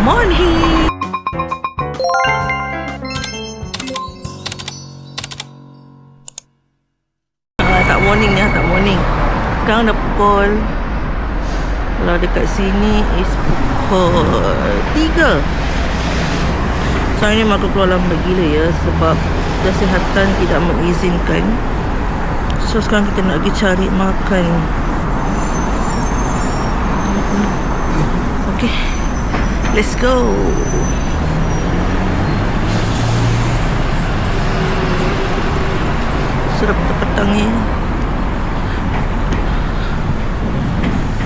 morning. Tak morning ya, tak morning. Sekarang dah pukul, kalau dekat sini is pukul 3. So ini aku keluar lambat gila ya, sebab kesihatan tidak mengizinkan. So sekarang kita nak pergi cari makan. Okay, let's go. Sudah petang-petang ni,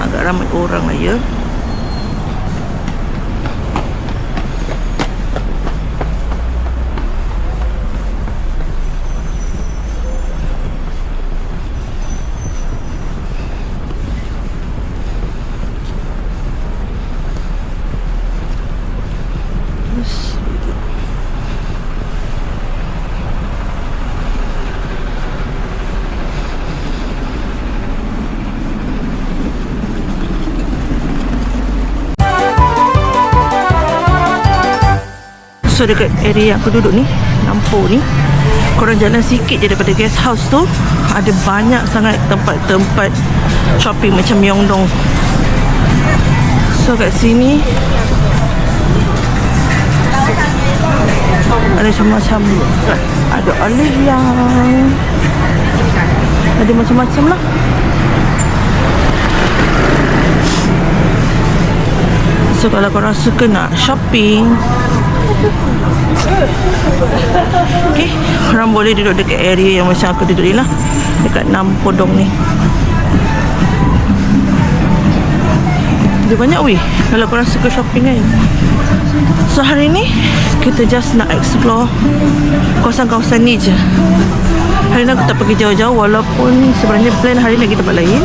agak ramai orang lah ya. So dekat area aku duduk ni, Nampo ni, korang jalan sikit je daripada guest house tu, ada banyak sangat tempat-tempat shopping macam Myeongdong. So kat sini ada macam-macam, ada olive yang ada macam-macam lah. So kalau korang suka nak shopping, okay, korang boleh duduk dekat area yang macam aku duduk ni lah, dekat Nampodong ni. Dia banyak weh kalau korang suka shopping kan. So hari ni kita just nak explore kawasan-kawasan ni je. Hari ni aku tak pergi jauh-jauh, walaupun sebenarnya plan hari ni kita tempat lain,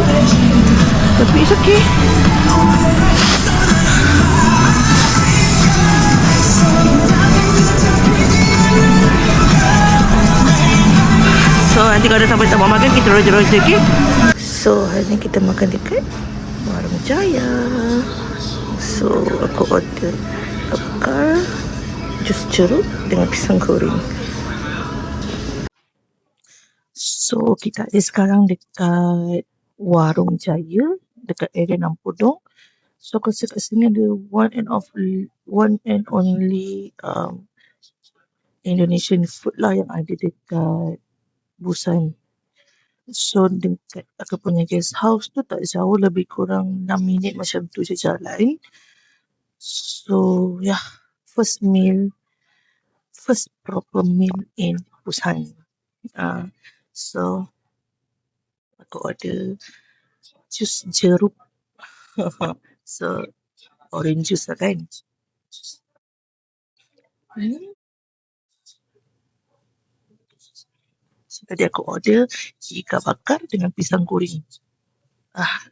tapi it's okay. So nanti kalau dah sampai tempat makan, kita roja-roja, okay? So hari ni kita makan dekat Warung Jaya. So aku order bakar, jus jeruk dengan pisang goreng. So kita ada sekarang dekat Warung Jaya, dekat area Nampodong. So aku rasa kat sini ada one and only Indonesian food lah yang ada dekat Busan. So dekat aku punya guest house tu tak jauh, lebih kurang 6 minit macam tu je jalan. So yeah, first proper meal in Busan. So aku order jus jeruk. So orange juice lah kan. So tadi aku order ikan bakar dengan pisang goreng.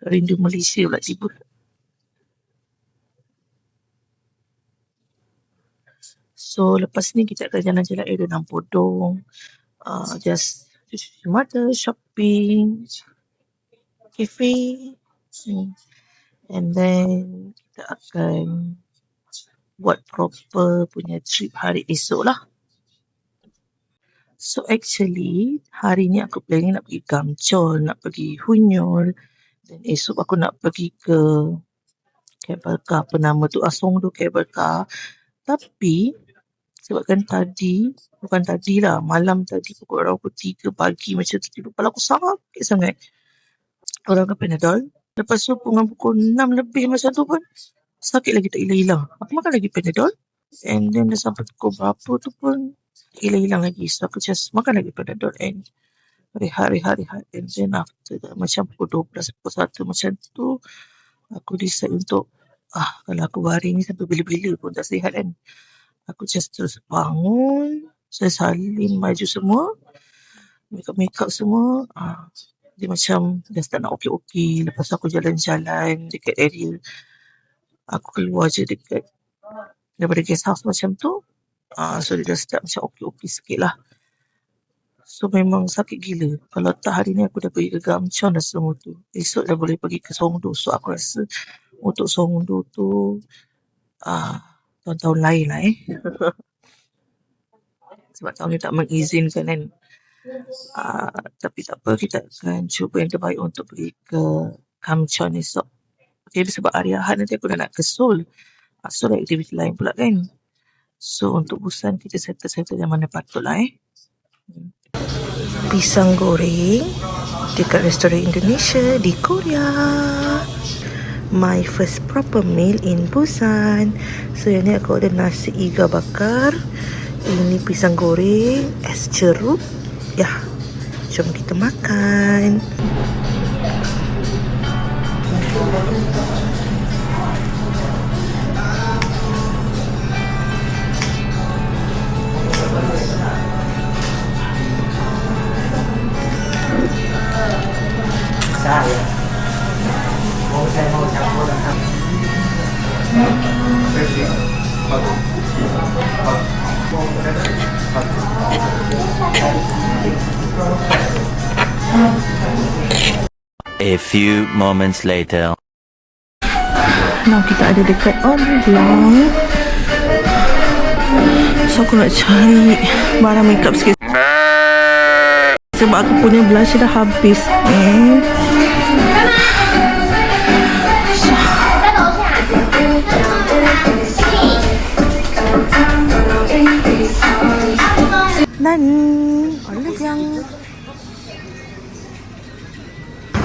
Rindu Malaysia pula tiba. So lepas ni kita akan jalan-jalan area Nampodong, just cuci mata, shopping, cafe, and then kita akan buat proper punya trip hari esok lah. So actually hari ni aku planning nak pergi Gamcheon, nak pergi Hunyol, dan esok aku nak pergi ke Cable Car, apa nama tu, Songdo Cable Car. Tapi sebabkan malam tadi pukul 3 pagi macam tu, tidur kepala aku sakit sangat. Orang ke Panadol. Lepas tu pukul 6 lebih macam tu pun sakit lagi, tak hilang-hilang. Aku makan lagi Panadol, and then dah sampai pukul berapa tu pun hilang-hilang lagi. So aku just makan lagi Panadol and rehat. And then after that, macam pukul 12, pukul 1 macam tu, aku decide untuk kalau aku baring ni sampai bila-bila pun tak sihat kan. Aku just terus bangun, saya salin baju semua, make up semua. Dia macam dah start nak okey-okey. Lepas tu aku jalan-jalan dekat area, aku keluar je dekat daripada guest house macam tu. So dia dah start macam okey-okey sikit lah. So memang sakit gila. Kalau tak hari ni aku dah pergi ke Gamcheon dah semua tu. Esok dah boleh pergi ke Songdo. So aku rasa untuk Songdo tu tahun-tahun lain lah sebab tahun ni tak mengizinkan kan. Tapi tak apa, kita akan cuba yang terbaik untuk pergi ke Kamchon esok. Okay, sebab hari Ahad nanti aku dah nak ke Seoul. So ada aktiviti lain pula kan. So untuk Busan kita settle yang mana patut lah Pisang goreng dekat restoran Indonesia di Korea. My first proper meal in Busan. So yang ni aku ada nasi iga bakar. Ini pisang goreng, es jeruk. Ya, jom kita makan. Saya mau campur dengan A few moments later. Now kita ada dekat Blanc. So aku nak cari barang makeup sikit sebab aku punya blush dah habis so, dan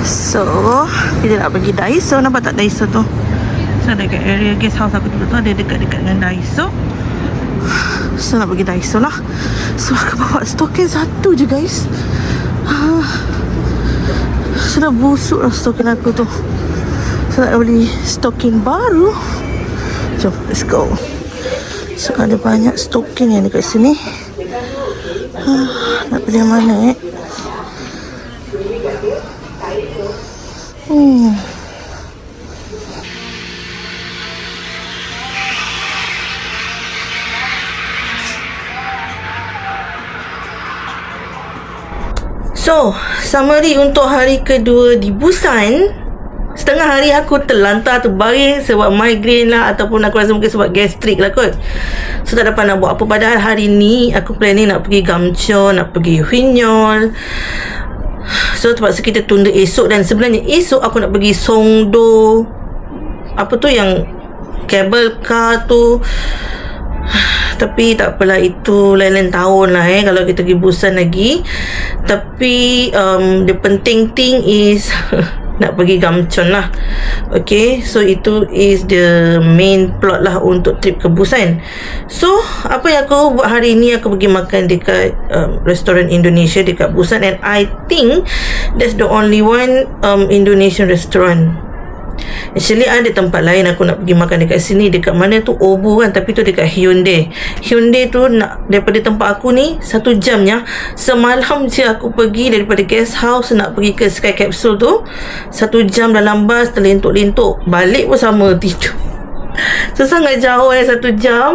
so kita nak pergi Daiso. Nampak tak Daiso tu? So dekat area guest house aku dulu tu ada dekat-dekat dengan Daiso. So nak pergi Daiso lah. So aku bawa stokin satu je guys. Sudah busuk lah stokin aku tu. So nak beli stokin baru. Jom let's go. So ada banyak stokin yang dekat sini. Nak pilih yang mana So, summary untuk hari kedua di Busan. Setengah hari aku terlantar, terbaring sebab migraine lah, ataupun aku rasa mungkin sebab gastrik lah kot. So, tak dapat nak buat apa. Padahal hari ni aku planning nak pergi Kamchon, nak pergi Hwinyol. So, terpaksa kita tunda esok. Dan sebenarnya esok aku nak pergi Songdo. Apa tu yang cable car tu. Tapi tak apalah, itu lain-lain tahun lah kalau kita pergi Busan lagi. Tapi the penting thing is nak pergi Kamchon lah. Okay, so itu is the main plot lah untuk trip ke Busan. So apa yang aku buat hari ni, aku pergi makan dekat restoran Indonesia dekat Busan. And I think that's the only one Indonesian restaurant. Actually ada tempat lain aku nak pergi makan dekat sini. Dekat mana tu, Obu kan. Tapi tu dekat Hyundai. Hyundai tu nak, daripada tempat aku ni 1 jamnya. Semalam je aku pergi daripada guest house nak pergi ke Sky Capsule tu 1 jam dalam bas, terlentuk-lentuk. Balik pun sama, tidur. So sangat jauh 1 jam.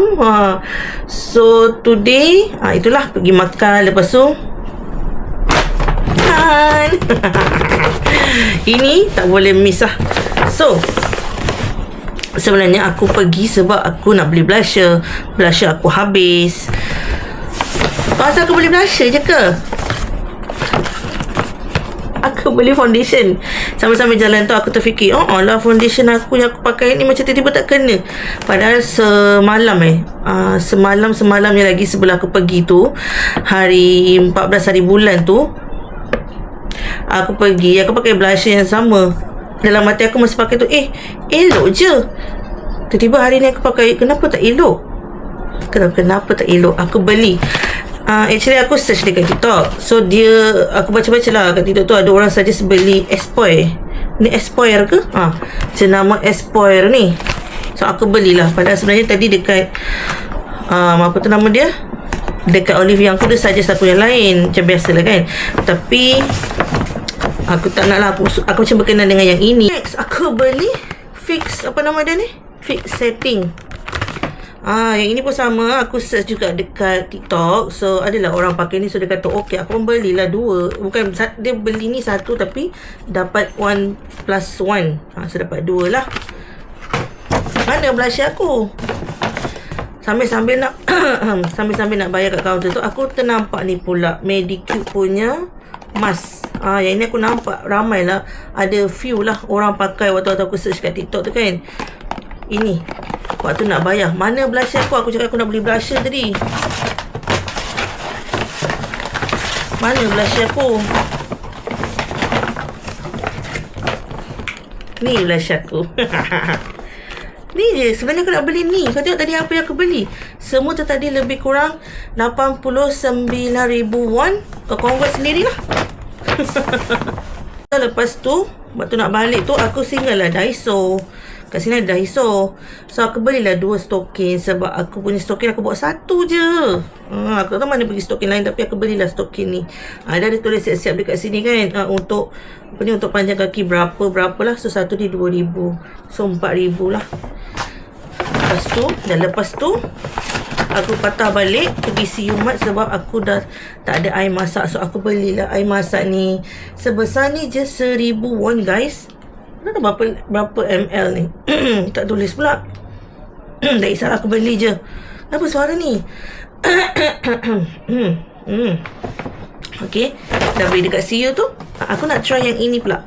So today itulah pergi makan. Lepas tu ini tak boleh miss lah. So sebenarnya aku pergi sebab aku nak beli blusher. Blusher aku habis. Pasal aku beli blusher je ke? Aku beli foundation. Sambil-sambil jalan tu aku terfikir, oh lah, foundation aku yang aku pakai ni macam tiba-tiba tak kena. Padahal semalam semalam yang lagi sebelum aku pergi tu, hari 14 hari bulan tu, aku pergi, aku pakai blusher yang sama. Dalam hati aku masih pakai tu, elok je. Tiba-tiba hari ni aku pakai, kenapa tak elok? Kenapa tak elok? Aku beli. Actually aku search dekat TikTok. So dia, aku baca-baca lah kat TikTok tu ada orang suggest beli Espoir. Ni Espoir ke? Jenama Espoir ni. So aku belilah. Padahal sebenarnya tadi dekat apa tu nama dia, dekat Olivia aku, dia suggest aku yang lain. Macam biasa lah kan. Tapi aku tak nak lah. Aku macam berkenan dengan yang ini. Next aku beli fix, apa nama dia ni, fix setting. Yang ini pun sama. Aku search juga dekat TikTok. So adalah orang pakai ni. So dia kata okay, aku pun belilah 2. Bukan dia beli ni 1 tapi dapat 1+1. So dapat 2 lah. Mana blusher aku? Sambil-sambil nak sambil-sambil nak bayar kat kaunter tu, aku ternampak ni pula Medicube punya mask. Yang ni aku nampak ramai lah, ada few lah orang pakai waktu aku search kat TikTok tu kan. Ini waktu nak bayar, mana blusher aku? Aku cakap aku nak beli blusher tadi. Mana blusher aku? Ni blusher aku. Ni je, sebenarnya aku nak beli ni. Kau tengok tadi apa yang aku beli. Semua tu tadi lebih kurang 89,000 won. Kau convert sendirilah. Lepas tu, waktu nak balik tu, aku single lah Daiso. Kat sini ada Daiso. So, aku belilah 2 stokin. Sebab aku punya stokin aku bawa 1 je. Aku tak tahu mana pergi stokin lain. Tapi aku belilah stokin ni. Dia ada tulis siap-siap dekat sini kan. Untuk apa ni, untuk panjang kaki berapa lah. So, satu ni 2,000. So, 4,000 lah. Lepas tu aku patah balik pergi Siumat sebab aku dah tak ada air masak. So aku belilah air masak ni. Sebesar ni je 1,000 won guys. Tak tahu berapa ml ni. Tak tulis pula. Tak kisahlah, aku beli je. Apa suara ni? Okay, dah beli dekat CEO tu. Aku nak try yang ini pula,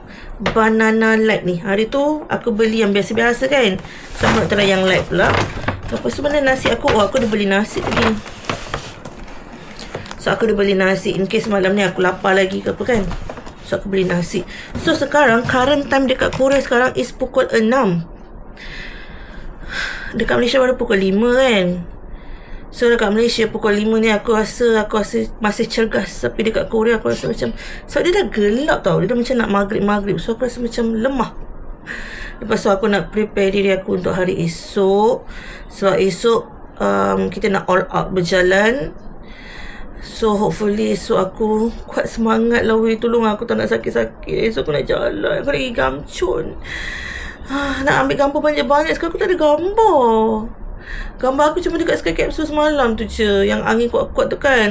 banana light ni. Hari tu aku beli yang biasa-biasa kan. So aku nak try yang light pula. Lepas tu mana nasi aku? Aku dah beli nasi tadi. So aku dah beli nasi in case malam ni aku lapar lagi ke apa kan. So aku beli nasi. So sekarang current time dekat Korea sekarang is pukul 6. Dekat Malaysia baru pukul 5 kan. So dekat Malaysia pukul 5 ni aku rasa masih cergas. Tapi dekat Korea aku rasa macam, sebab dia dah gelap tau. Dia dah macam nak maghrib. So aku rasa macam lemah. Lepas tu aku nak prepare diri aku untuk hari esok. Sebab esok kita nak all out berjalan. So hopefully esok aku kuat semangat lah. Weh, tolong aku tak nak sakit-sakit. Esok aku nak jalan. Aku lagi gamcun. Nak ambil gambar banyak-banyak. Sekarang aku tak ada gambar. Gambar aku cuma dekat Sky Capsule semalam tu je, yang angin kuat-kuat tu kan.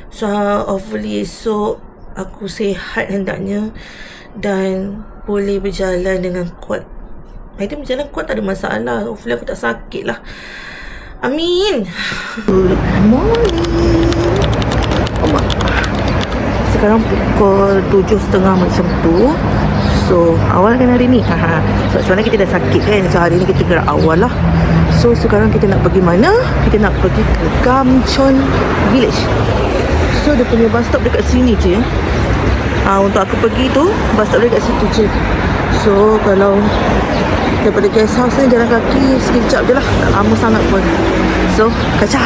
So hopefully esok aku sihat hendaknya dan boleh berjalan dengan kuat. I think berjalan kuat tak ada masalah. Hopefully aku tak sakit lah. Amin. Good morning. Sekarang pukul 7.30 macam tu. So awal kan hari ni. So sebenarnya kita dah sakit kan. So hari ni kita gerak awal lah. So sekarang kita nak pergi mana? Kita nak pergi ke Gamcheon Village. So dia punya bus stop dekat sini je. Untuk aku pergi tu bus stop dekat situ je. So kalau daripada guest house ni jalan kaki sekejap je lah. Tak lama sangat pun. So kacau.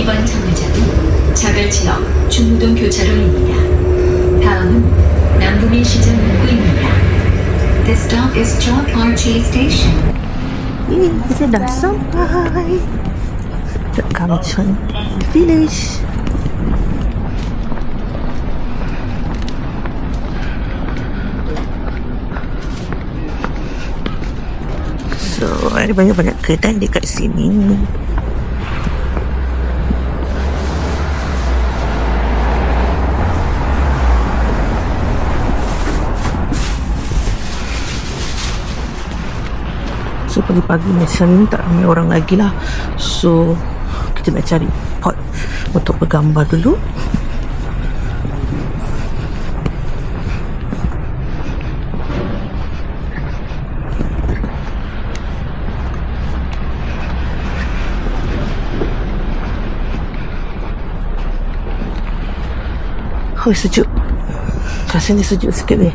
이번 정류장은 자갈치역 중무동 교차로입니다. 다음은 남부민 시장 입구입니다. This stop is Chok Archie Station. Ini kita dah sampai ke Gamcheon Village. So ada banyak-banyak kedai dekat sini. So pagi-pagi macam ni tak ramai orang lagi lah. So kita nak cari pot untuk bergambar dulu. Oh sejuk. Kat sini sejuk sikit ni.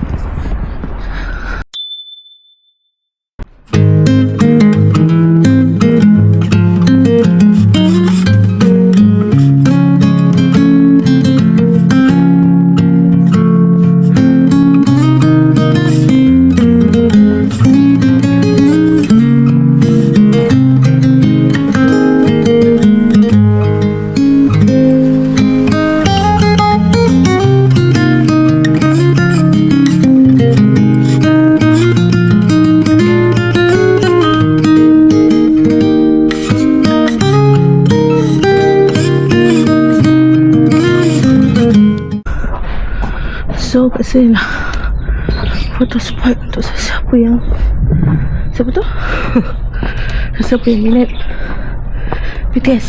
kat sini lah. Foto spot untuk siapa yang, siapa tu? Siapa yang minat BTS.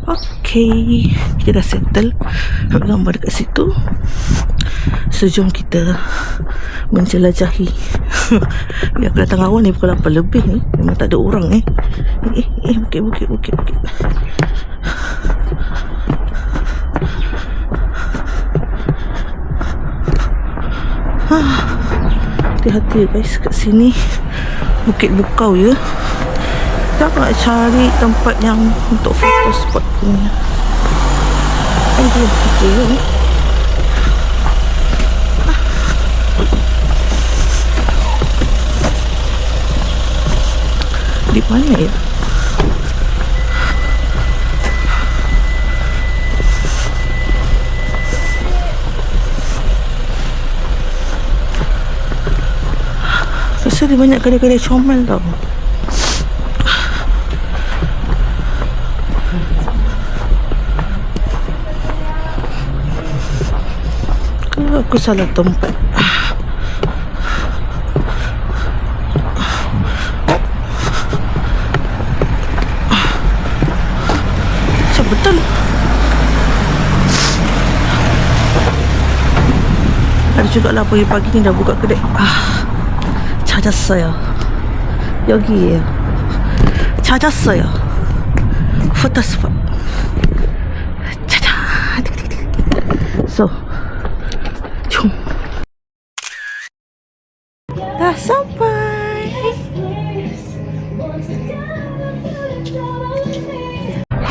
Okay, kita dah settle ambil gambar dekat situ. So jom kita menjelajahi. Biar aku datang awal ni pukul 8 lebih ni, memang tak ada orang ni. Bukit. Hati-hati guys, kat sini Bukit Bukau ya. Kita nak cari tempat yang untuk foto spot punya. Aduh, okay. Di mana ya? Rasa dia banyak kedai-kedai comel tau. Ke aku salah tempat? Macam betul. Ada juga lah pagi-pagi ni dah buka kedai. 찾았어요. 여기에요. 찾았어요. 포토스팟. 짜잔. So, 총. 다 sampai.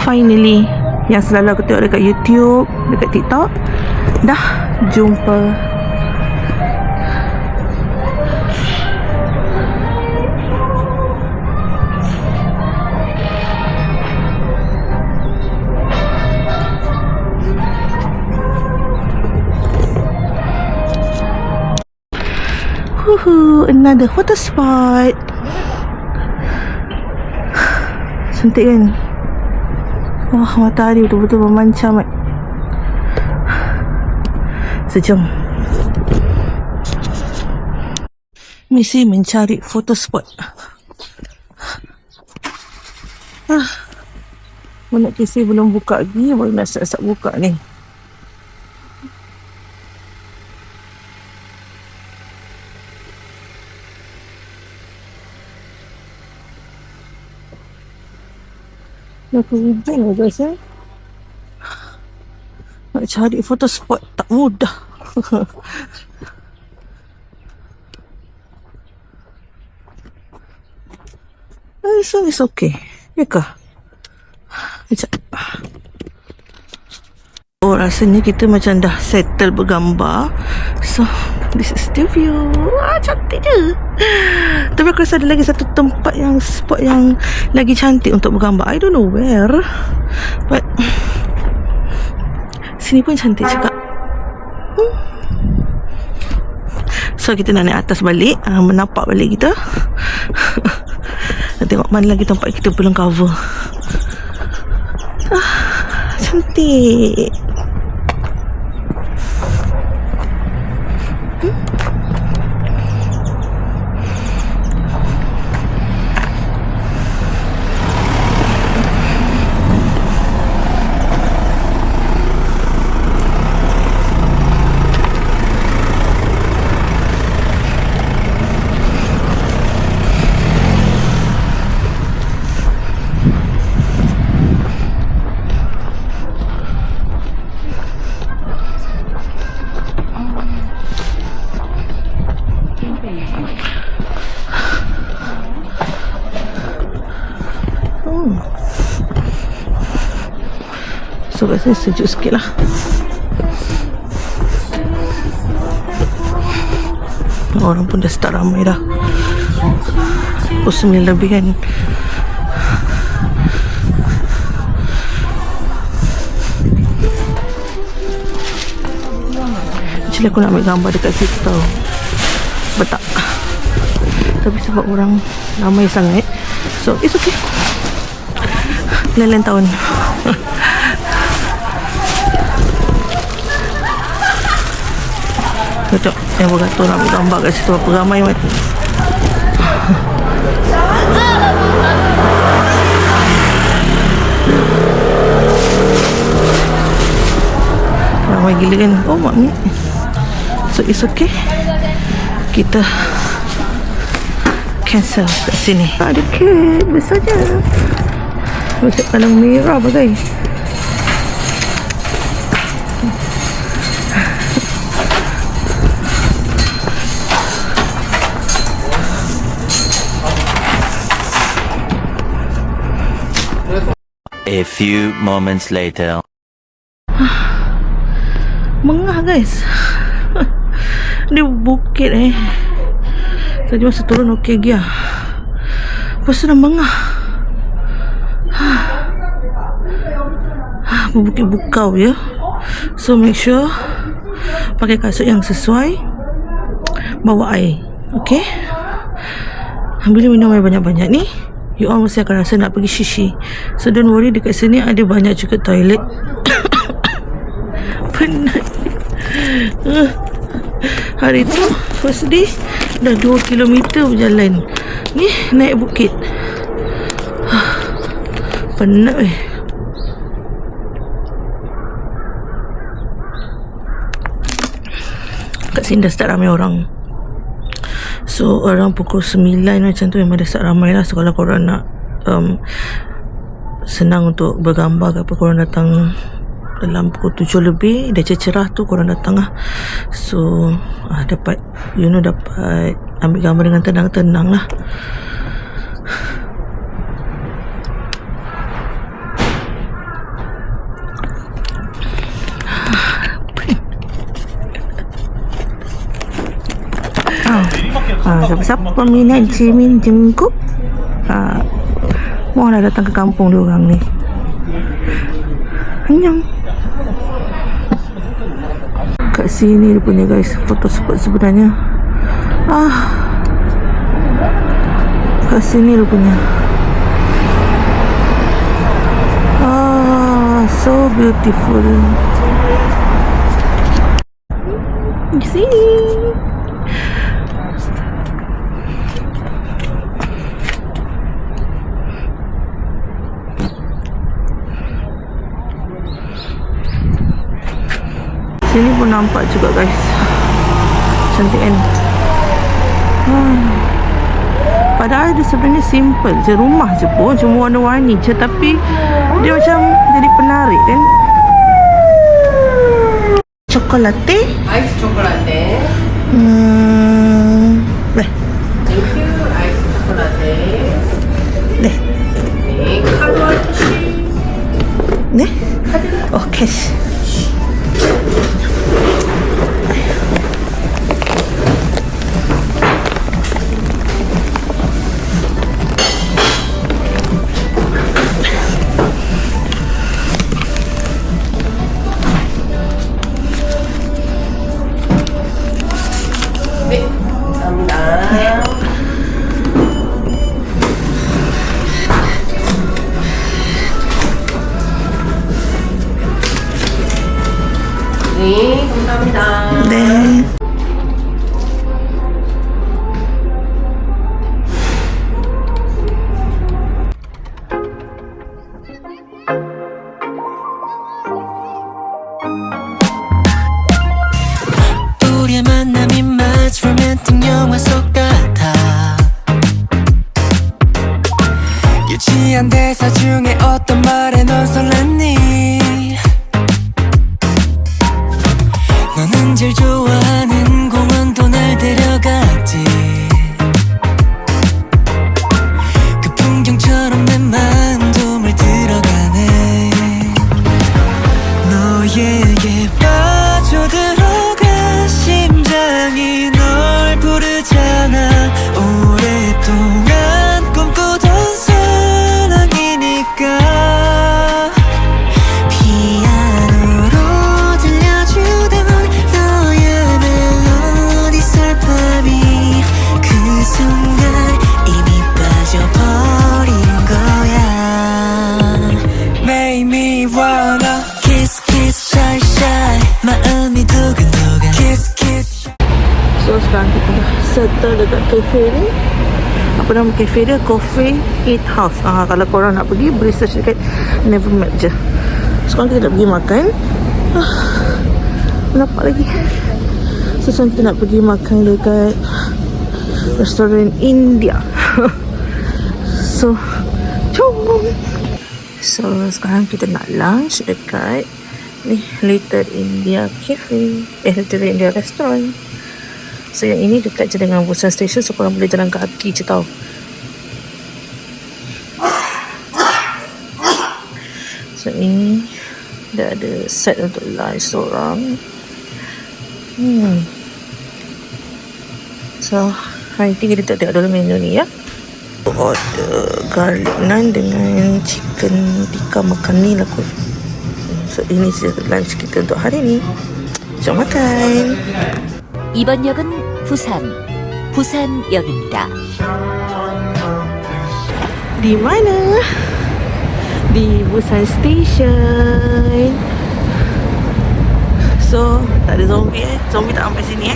Finally, yang selalu aku tengok dekat YouTube, dekat TikTok, dah jumpa. Another photo spot. Cantik kan? Wah, matahari betul-betul memancam. Sejam. Misi mencari photo spot. Mana kisah belum buka lagi, baru nak start buka ni. Nak hujung guys eh. Nak cari foto spot tak mudah. This one is okay. Ya kah? Sekejap. Oh, rasanya kita macam dah settle bergambar. So, this is the view. Cantik je. Tapi aku rasa ada lagi satu tempat yang spot yang lagi cantik untuk bergambar. I don't know where, but sini pun cantik juga. So kita nak naik atas balik, menapak balik kita. Tengok mana lagi tempat kita belum cover. Cantik. So kat sini sejuk sikit lah. Orang pun dah start ramai dah. Pukul 9 lebih kan. Actually aku nak ambil gambar dekat situ tau, betak. Tapi sebab orang ramai sangat, so it's okay. lain tahun. Cocok. Yang beratur nak ambil gambar kat situ. Apa ramai mati. Ramai gila kan. Oh mak ni. So it's okay. Kita cancel kat sini. Ada kek besar je. Macam palang merah bagai. A few moments later. Mengah guys. Di bukit Tadi masa turun okey dia. Lepas tu dah mengah. Bukit bukau ya. So make sure pakai kasut yang sesuai. Bawa air. Okay. Ambil minum air banyak-banyak ni. You all mesti akan rasa nak pergi shishi. So don't worry, dekat sini ada banyak juga toilet. Penat. Hari tu first day dah 2 km berjalan. Ni naik bukit. Penat Kat sini dah start ramai orang. So orang pukul 9 macam tu memang dah start ramai lah. So kalau korang nak senang untuk bergambar ke apa, korang datang dalam pukul 7 lebih, dah cerah tu korang datang lah. So dapat dapat ambil gambar dengan tenang-tenang lah. Siapa-siapa minat Jimin Jungkook, mohonlah datang ke kampung diorang ni. Anyang. Kat sini dia punya guys, foto spot sebenarnya. Kat sini dia punya. So beautiful. Di sini. Sini pun nampak juga guys. Cantik kan. Padahal dia sebenarnya simple je, rumah je pun, cuma warna-warni je, tapi dia macam jadi penarik kan. Chocolate. Ice chocolate. Deh. Thank you. Ice chocolate. Deh. 카드 아저씨. Deh. Oh, cash. kita dekat cafe ni. Apa nama cafe dia? Coffee Eat House. Kalau korang nak pergi, boleh search dekat Nevermap je. Sekarang kita nak pergi makan. Nampak lagi. So sekarang kita nak pergi makan dekat restoran India. So jom. So sekarang kita nak lunch dekat ni Little India Cafe, Little India Restaurant. So yang ini dekat je dengan Busan Station, so korang boleh jalan kaki je tau. So ini dah ada set untuk lunch seorang. So hari ni kita tengok dulu menu ni ya. Order garlic naan dengan chicken tikka makan ni lah kot. So ini saja lunch kita untuk hari ni. Jom makan. 이번 역은 부산역입니다. Di mana? Di Busan Station. So tak ada zombie Zombie tak sampai sini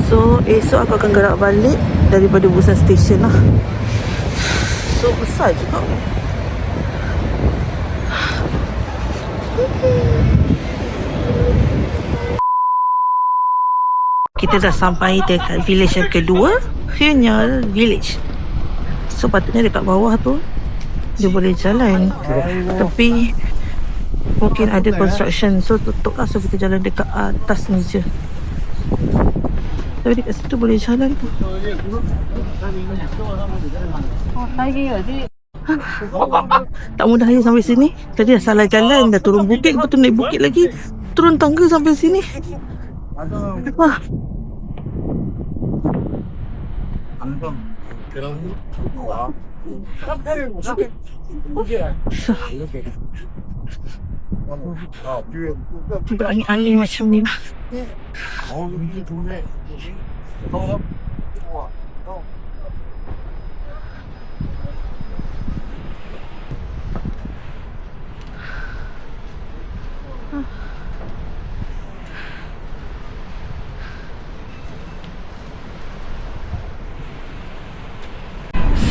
So esok aku akan gerak balik daripada Busan Station lah. So besar juga. Kita dah sampai dekat village yang kedua, Hyunyeol Village. So patutnya dekat bawah tu dia boleh jalan, tapi mungkin ada construction, so tutup lah. So kita jalan dekat atas ni je. Tapi dekat situ boleh jalan tu. Tak mudah je sampai sini. Tadi dah salah jalan, dah turun bukit, lepas tu naik bukit lagi, turun tangga sampai sini. Wah. Berangin-angin macam ni lah.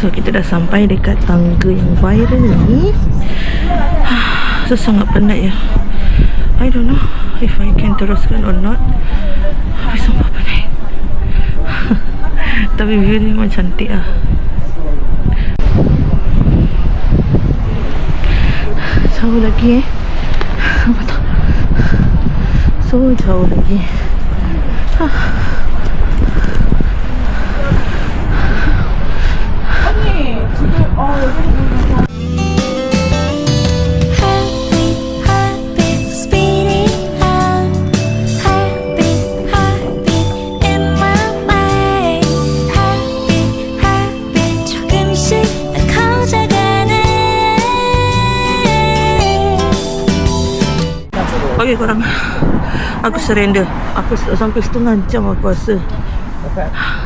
So kita dah sampai dekat tangga yang viral ni. So sangat penat ya. I don't know if I can teruskan or not. Tapi sumpah penat. Tapi view ni memang cantik lah. Jauh lagi betul. So jauh lagi. Okay korang, aku surrender. Aku sampai setengah jam aku rasa.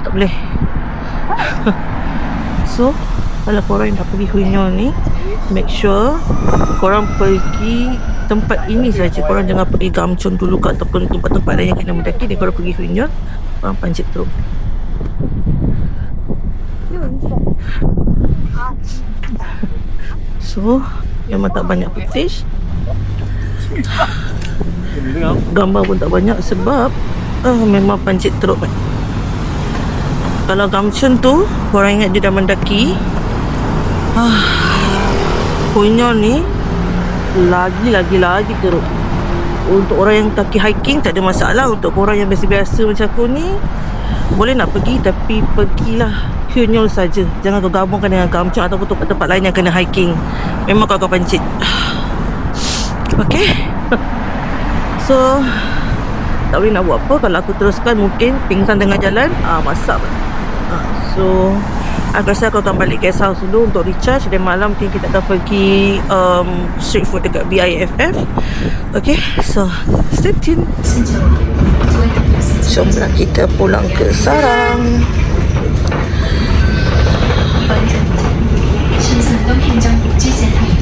Tak boleh. So kalau korang dah pergi Hyunyeol ni, make sure korang pergi tempat ini saja. Korang jangan pergi Gamcheon dulu ke ataupun tempat-tempat lain yang kena mendaki. Dia korang pergi Hyunyeol, korang pancit terus. So memang tak banyak footage, gambar pun tak banyak sebab memang pancit teruk kan. Kalau Gamcheon tu korang ingat dia dah mendaki, Hyunyeol ni lagi teruk. Untuk orang yang kaki hiking tak ada masalah. Untuk orang yang biasa-biasa macam aku ni, boleh nak pergi tapi pergilah Hyunyeol saja. Jangan kau gabungkan dengan Gamcheon ataupun tempat-tempat lain yang kena hiking. Memang kau akan pancit. Okay. So tak boleh nak buat apa. Kalau aku teruskan mungkin pingsan tengah jalan. Masak. So aku rasa aku akan balik guest house dulu untuk recharge. Dan malam mungkin kita akan pergi street food dekat BIFF. Okay, so stay tune. Jomlah kita pulang ke sarang. 신선동 행정복지센터입니다.